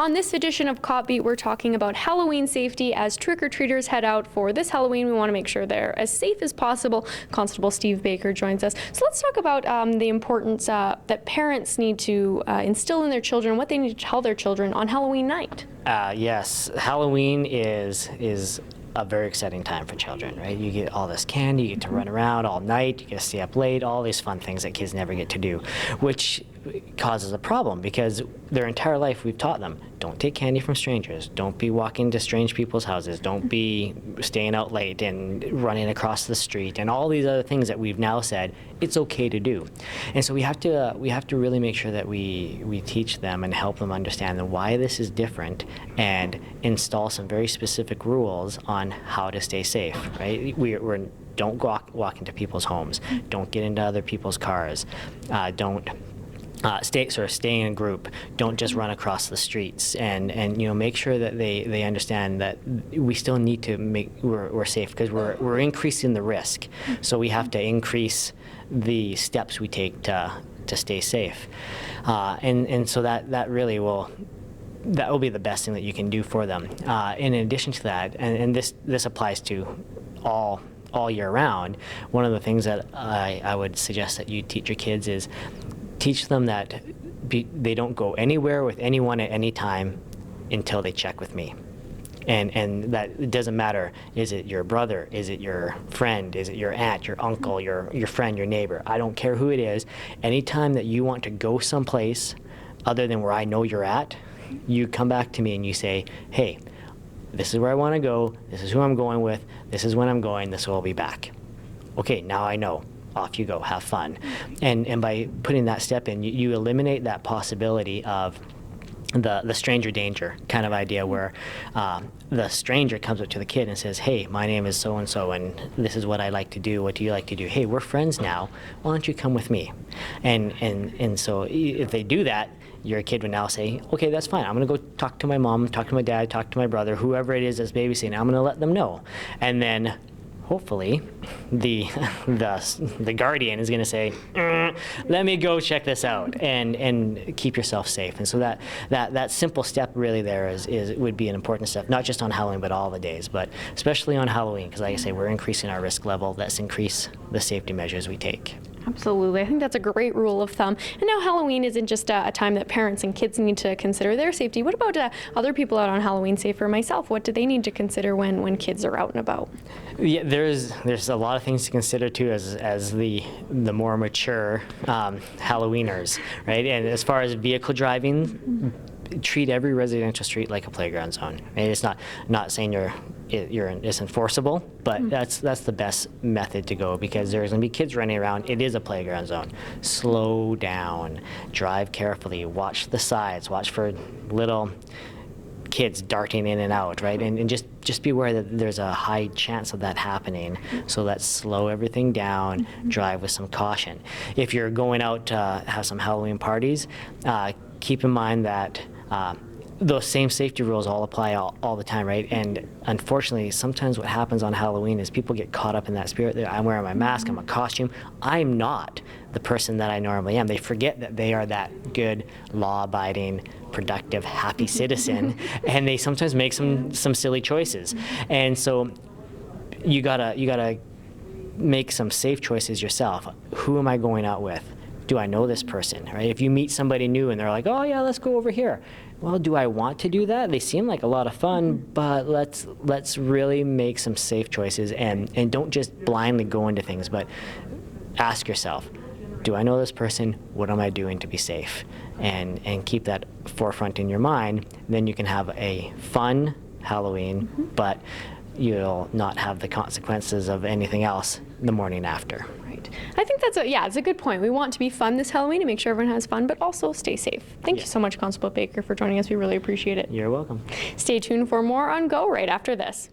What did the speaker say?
On this edition of Cop Beat, we're talking about Halloween safety as trick-or-treaters head out for this Halloween. We want to make sure they're as safe as possible. Constable Steve Bakers joins us. So let's talk about the importance that parents need to instill in their children, what they need to tell their children on Halloween night. Yes, Halloween is a very exciting time for children, right? You get all this candy, you get to run around all night, you get to stay up late, all these fun things that kids never get to do, which causes a problem because their entire life we've taught them, don't take candy from strangers, don't be walking to strange people's houses, don't be staying out late and running across the street, and all these other things that we've now said it's okay to do. And so we have to really make sure that we teach them and help them understand why this is different and install some very specific rules on how to stay safe, right? Don't walk into people's homes, don't get into other people's cars, don't stay in a group. Don't just run across the streets, and make sure that they understand that we still need to make we're safe because we're increasing the risk. So we have to increase the steps we take to stay safe, and so that really will. That will be the best thing that you can do for them. In addition to that, and this applies to all year round, one of the things that I would suggest that you teach your kids is teach them that they don't go anywhere with anyone at any time until they check with me. And that it doesn't matter, is it your brother, is it your friend, is it your aunt, your uncle, your friend, your neighbor, I don't care who it is. Anytime that you want to go someplace other than where I know you're at, you come back to me and you say, hey, this is where I want to go, this is who I'm going with, this is when I'm going, this will be back. Okay, now I know. Off you go, have fun. And by putting that step in, you eliminate that possibility of the stranger danger kind of idea where the stranger comes up to the kid and says, hey, my name is so-and-so and this is what I like to do, what do you like to do? Hey, we're friends now, why don't you come with me? And so if they do that, your kid would now say, okay, that's fine. I'm going to go talk to my mom, talk to my dad, talk to my brother, whoever it is that's babysitting. I'm going to let them know. And then hopefully the guardian is going to say, let me go check this out and keep yourself safe. And so that simple step really there would be an important step, not just on Halloween, but all the days, but especially on Halloween, because like I say, we're increasing our risk level. Let's increase the safety measures we take. Absolutely. I think that's a great rule of thumb. And now Halloween isn't just a time that parents and kids need to consider their safety. What about other people out on Halloween, say for myself? What do they need to consider when kids are out and about? Yeah, there's a lot of things to consider too as the more mature Halloweeners, right? And as far as vehicle driving, treat every residential street like a playground zone. I mean, it's not saying it's enforceable, but that's the best method to go because there's going to be kids running around. It is a playground zone. Slow down, drive carefully, watch the sides, watch for little kids darting in and out, right? And just be aware that there's a high chance of that happening. So let's slow everything down, drive with some caution. If you're going out to have some Halloween parties, keep in mind that those same safety rules all apply all the time, right? And unfortunately, sometimes what happens on Halloween is people get caught up in that spirit. I'm wearing my mask, I'm a costume. I'm not the person that I normally am. They forget that they are that good, law-abiding, productive, happy citizen, and they sometimes make some silly choices. And so you gotta make some safe choices yourself. Who am I going out with? Do I know this person, right? If you meet somebody new and they're like, oh yeah, let's go over here. Well, do I want to do that? They seem like a lot of fun, but let's really make some safe choices and don't just blindly go into things, but ask yourself, do I know this person? What am I doing to be safe? And keep that forefront in your mind. Then you can have a fun Halloween, but you'll not have the consequences of anything else the morning after. Right. I think it's a good point. We want to be fun this Halloween and make sure everyone has fun, but also stay safe. Thank you so much, Constable Baker, for joining us. We really appreciate it. You're welcome. Stay tuned for more on Go right after this.